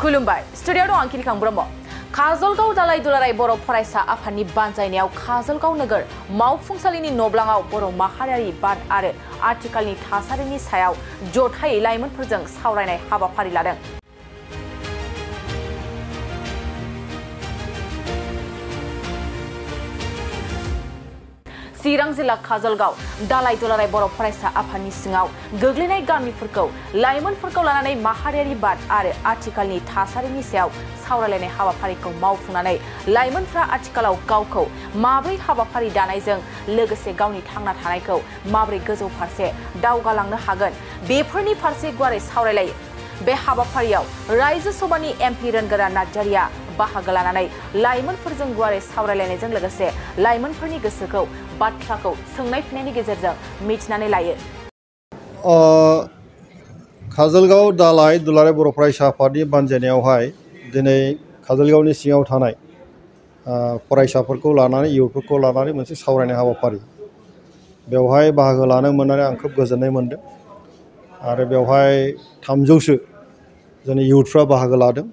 खुलुमबाय स्टुडियाव दं आं किरिखां ब्रह्म काजलगाव दालाय दुलाराय बर' फरायसा आफादनि बानजायनायाव काजलगाव नोगोर मावफुंसालिनि नब्लाङाव बर' माहारियारि बाद आरो आथिखालनि थासारिनि सायाव जथायै लाइमोनफोरजों सावरायनाय हाबाफारि लादों। चिरां जिल्ला काजलगाव दालाय दुलाराय बर' फरायसा आफादनि सिङाव गोग्लैनाय गामिफोरखौ लाइमोनफोरखौ लानानै माहारियारि बाद आरो आथिखालनि थासारिनि सायाव सावरायलायनाय हाबाफारिखौ मावफुंनानै लाइमोनफ्रा आथिखालाव गावखौ माब्रै हाबाफारि दानायजों लोगोसे गावनि थांना थानायखौ माब्रै गोजौ फारसे दावगालांनो हागोन बेफोरनि फारसे गुवारै सावरायलायो। बे हाबाफारियाव रायजो सभानि एमपि रोनगोरा नार्जारिया बाहागो लानानै लाइमोनफोरजों गुवारै सावरायलायनायजों लोगोसे लाइमोनफोरनि गोसोखौ बाथ्राखौ सोंनाय फिननायनि गेजेरजों मिथिनानै लायो। काजलगाव दालाय दुलाराय बर' फरायसा आफादनि बानजायनायावहाय दिनै काजलगावनि सिङाव थानाय फरायसाफोरखौ लानानै इयुथफोरखौ लानानै मोनसे सावरायनाय हाबाफारि बेवहाय बाहागो लानो मोननानै आं खोब गोजोननाय मोनदों आरो बेवहाय 300सो जोंनि इयुथफ्रा बाहागो लादों।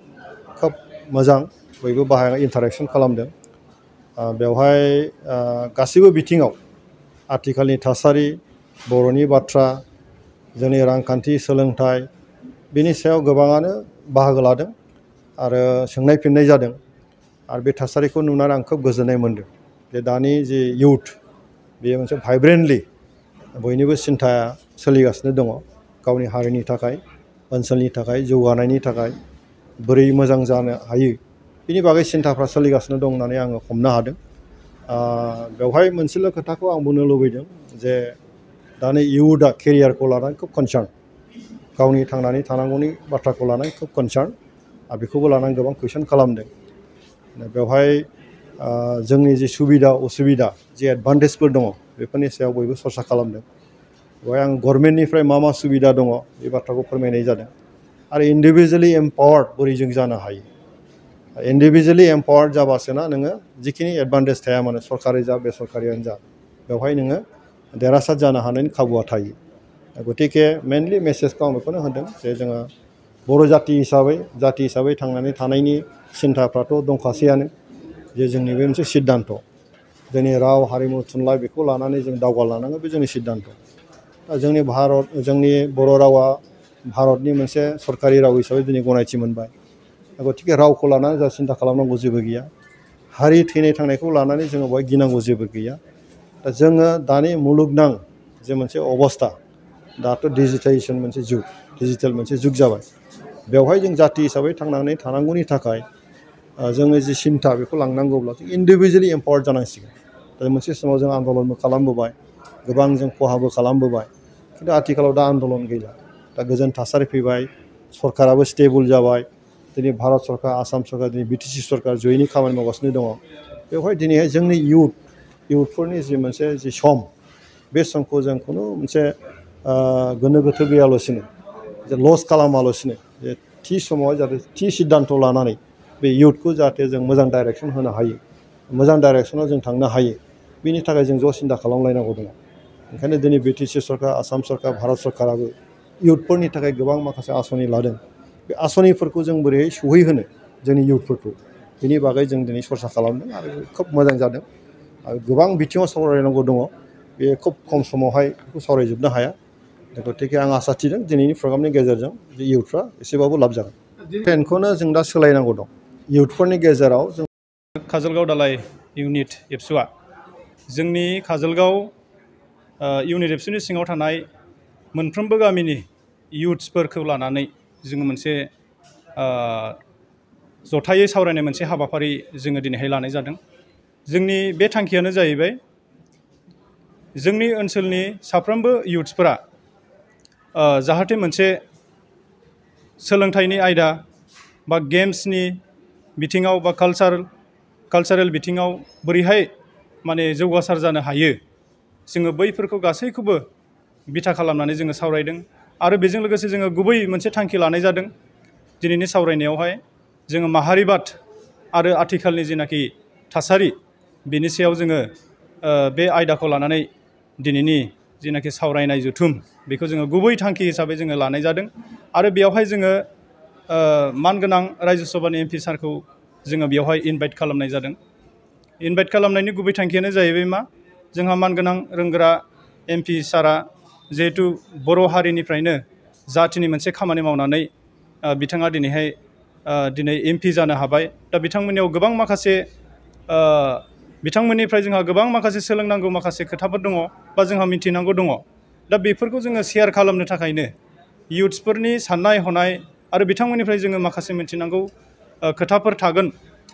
खोब मोजां बयबो बाहागो इन्टारेक्सन खालामदों। बेवहाय गासैबो बिथिङाव आथिखालनि थासारि बर'नि बाथ्रा जोंनि रांखान्थि सोलोंथाइ बिनि सायाव गोबाङानो बाहागो लादों आरो सोंनाय फिननाय जादों आरो बे थासारिखौ नुनानै आं खोब गोजोननाय मोनदों जे दानि जे इयुथ बेयो मोनसे भाइब्रेन्टलि बयनिबो सिन्थाया सोलिगासिनो दङ गावनि हारिनि थाखाय ओनसोलनि थाखाय जौगानायनि थाखाय बोरै मोजां जानो हायो बिनि बागै सिन्थाफ्रा सोलिगासिनो दं होननानै आङो हमनो हादों। बेवहाय मोनसेल' खोथाखौ आं बुंनो लुबैदों जे दानि इयुथआ केरियारखौ लानानै खोब कनसार्न गावनि थांनानै थानांगौनि बाथ्राखौ लानानै खोब कनसार्न आरो बेखौबो लानानै गोबां कुइसन खालामदों। बेवहाय जोंनि जि सुबिदा असुबिदा जि एडभान्टेजफोर दङ बेफोरनि सायाव बयबो सरसा खालामदों। बेवहाय आं गभर्नमेन्टनिफ्राय मा सुबिदा दङ बे बाथ्राखौ फोरमायनाय जादों आरो इन्डिभिजुवेलि एम्पावार्ड बोरै जों जानो हायो। इन्डिभिजुवेलि एम्पावार्ड जाबासोना नोङो जिखिनि एडभान्टेज थाया मानो सरकारि जा बेसरकारियानो जा बेवहाय नोङो देरहासार जानो हानायनि खाबुआ थायो। गतिके मेनलि मेसेजखौ आं बेखौनो होदों जे जोङो बर' जाथि हिसाबै थांनानै थानायनि सिन्थाफ्राथ' दंखासैयानो जे जोंनि बे मोनसे सिद्धान्त जोंनि राव हारिमु थुनलाइ बेखौ लानानै जों दावगालांनांगौ बे जोंनि सिद्धान्त। जोंनि बर' रावा भारतनि मोनसे सरकारि राव हिसाबै दिनै गनायथि मोनबाय। गतिके रावखौ लानानै जों सिन्था खालामनांगौ जेबो गैया। हारि थैनाय थांनायखौ लानानै जोङो बेवहाय गिनांगौ जेबो गैया। दा जोङो दानि मुलुगनां जे मोनसे अबस्था दाथ' डिजिटेलाइजेसन मोनसे जुग डिजिटेल मोनसे जुग जाबाय। बेवहाय जों जाथि हिसाबै थांनानै थानांगौनि थाखाय जोङो जि सिन्था बेखौ लांनांगौब्ला जों इन्डिभिजुवेलि एम्पावार्ड जानांसिगोन। दा मोनसे समाव जों आन्दलनबो खालामबोबाय गोबां जों खहाबो खालामबोबाय खिन्थु आथिखालाव दा आन्दलन गैला। दा गोजोन थासारि फैबाय सरकाराबो स्टेबल जाबाय। दिनै भारत सरकार आसाम सरकार दिनै बिटिसि सरकार जयैनो खामानि मावगासिनो दङ। बेवहाय दिनैहाय जोंनि इयुथफोरनि जि सम बे समखौ जों खुनु मोनसे गोनो गोथो गैयालासिनो जे लस खालामालासिनो जे थि समाव जाहाथे थि सिद्धान्त लानानै बे इयुथखौ जाहाथे जों मोजां डाइरेक्सन होनो हायो मोजां डाइरेक्सनाव जों थांनो हायो बिनि थाखाय जों ज' सिन्था खालामलायनांगौ दङ। ओंखायनो दिनै बिटिसि सरकार आसाम सरकार भारत सरकाराबो इयुथफोरनि थाखाय गोबां माखासे आसनि लादों। बे आसनिफोरखौ जों बोरैहाय सहैहोनो जोंनि इयुथफोरखौ बिनि बागै जों दिनै सरसा खालामदों आरो खोब मोजां जादों आरो गोबां बिथिङाव सावरायनांगौ दङ। बे खोब खम समावहाय बेखौ सावरायजोबनो हाया। गतिके आं आसा थिदों दिनैनि प्रग्रामनि गेजेरजों जे इयुथफ्रा एसेबाबो लाब जागोन। ट्रेन्डखौनो जों दा सोलायनांगौ दं इयुथफोरनि गेजेराव। जों काजलगाव दालाय इउनिट एबसुआ जोंनि काजलगाव इउनिट एबसुनि सिङाव थानाय मोनफ्रोमबो गामिनि इयुथ्सफोरखौ लानानै जोङो मोनसे जथायै सावरायनाय मोनसे हाबाफारि जोङो दिनैहाय लानाय जादों। जोंनि बे थांखियानो जाहैबाय जोंनि ओनसोलनि साफ्रोमबो इयुथ्सफोरा जाहाथे मोनसे सोलोंथाइनि आयदा बा गेम्सनि बिथिङाव बा कालचारेल बिथिङाव बोरैहाय माने जौगासार जानो हायो जोङो बैफोरखौ गासैखौबो बिथा खालामनानै जोङो सावरायदों आरो बेजों लोगोसे जोङो गुबै मोनसे थांखि लानाय जादों। दिनैनि सावरायनायावहाय जोङो माहारिबाद आरो आथिखालनि जेनाखि थासारि बेनि सायाव जोङो बे आयदाखौ लानानै दिनैनि जेनाखि सावरायनाय जथुम बेखौ जोङो गुबै थांखि हिसाबै जोङो लानाय जादों आरो बेयावहाय जोङो मानगोनां रायजो सभानि एमपि सारखौ जोङो बेवहाय इनभाइट खालामनाय जादों। इनभाइट खालामनायनि गुबै थांखियानो जाहैबाय मा, जोंहा मानगोनां रोंग्रा एमपि सारा जिहेतु बर' हारिनिफ्रायनो जातिनि मोनसे खामानि मावनानै बिथाङा दिनै एमपि जानो हाबाय। दा बिथांमोननियाव गोबां माखासे बिथांमोननिफ्राय जोंहा गोबां माखासे सोलोंनांगौ माखासे खोथाफोर दङ बा जोंहा मिथिनांगौ दङ। दा बेफोरखौ जोङो शेयार खालामनो थाखायनो इयुथ्सफोरनि साननाय हनाय आरो बिथांमोननिफ्राय जोङो माखासे मिथिनांगौ खोथाफोर थागोन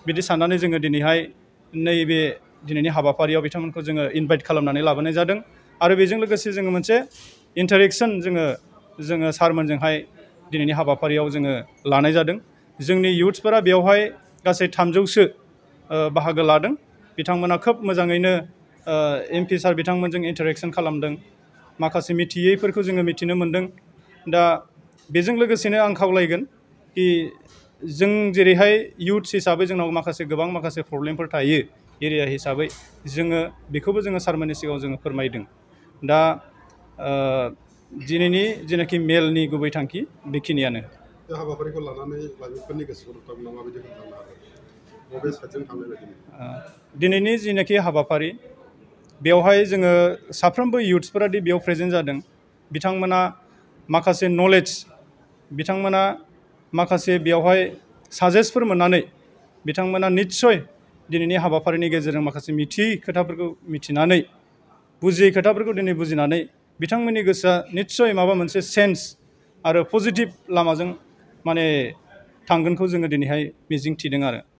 बिदि साननानै जोङो दिनैहाय नैबे दिनैनि हाबाफारियाव बिथांमोनखौ जोङो इनभाइट खालामनानै लाबोनाय जादों। आरो बेजों लोगोसे जोङो मोनसे इन्टारेक्सन जोङो सारमोनजोंहाय दिनैनि हाबाफारियाव जोङो लानाय जादों। जोंनि इयुथ्सफोरा बेवहाय गासै 300सो बाहागो लादों। बिथांमोना खोब मोजाङैनो एमपि सार बिथांमोनजों इन्टारेक्सन खालामदों। माखासे मिथियैफोरखौ जोङो मिथिनो मोन्दों। दा बेजों लोगोसेनो आं खावलायगोन कि जों जेरैहाय इयुथ्स हिसाबै जोंनाव गोबां माखासे प्रब्लेमफोर थायो एरिया हिसाबै, जोङो बेखौबो जोङो सारमोननि सिगाङाव जोङो फोरमायदों। दा दिनैनि जेनाखि मेलनि गुबै थांखि बेखिनियानो। बे हाबाफारिखौ लानानै लाइमोनफोरनि गोसोखौ नोंथांमोना माबायदि हमदांनो हादों? बबे साइडजों थांनाय बायदि? दिनैनि जेनाखि हाबाफारि बेवहाय जोङो साफ्रोमबो इयुथ्सफोरा बेयाव प्रेजेन्ट जादों। बिथांमोना माखासे नलेज, बिथांमोना माखासे बेवहाय साजेस्टफोर मोननानै बिथांमोना निस्सय दिनैनि हाबाफारिनि गेजेरजों माखासे मिथियै खोथाफोरखौ मिथिनानै, बुजियै खोथाफोरखौ दिनै बुजिनानै बिथांमोननि गोसोआ निस्सय माबा मोनसे सेन्स आरो पजिटिभ लामाजों थांगोनखौ जोङो दिनैहाय मिजिं थिदों आरो।